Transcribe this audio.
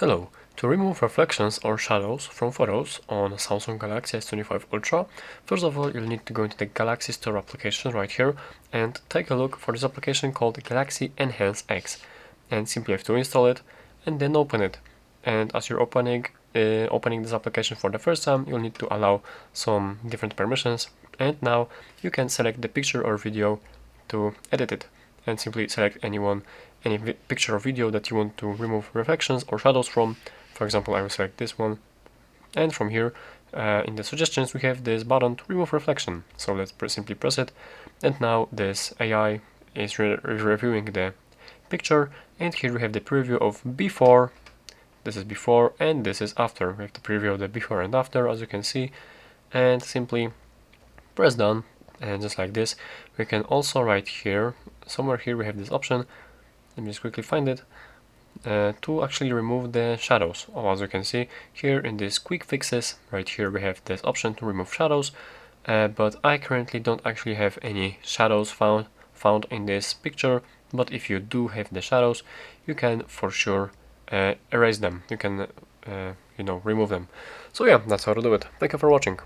Hello. To remove reflections or shadows from photos on Samsung Galaxy S25 Ultra, first of all you'll need to go into the Galaxy Store application right here and take a look for this application called Galaxy Enhance X, and simply have to install it and then open it. And as you're opening this application for the first time, you'll need to allow some different permissions, and now you can select the picture or video to edit it, and simply select any picture or video that you want to remove reflections or shadows from. For example, I will select this one, and from here in the suggestions we have this button to remove reflection. So let's simply press it, and now this AI is reviewing the picture, and here we have the preview of before. This is before and this is after. We have the preview of the before and after, as you can see, and simply press done. And just like this, we can also right here, somewhere here we have this option. Let me just quickly find it, to actually remove the shadows. As you can see here in this quick fixes, right here we have this option to remove shadows, but I currently don't actually have any shadows found in this picture. But if you do have the shadows, you can for sure erase them. You can remove them. So yeah, that's how to do it. Thank you for watching.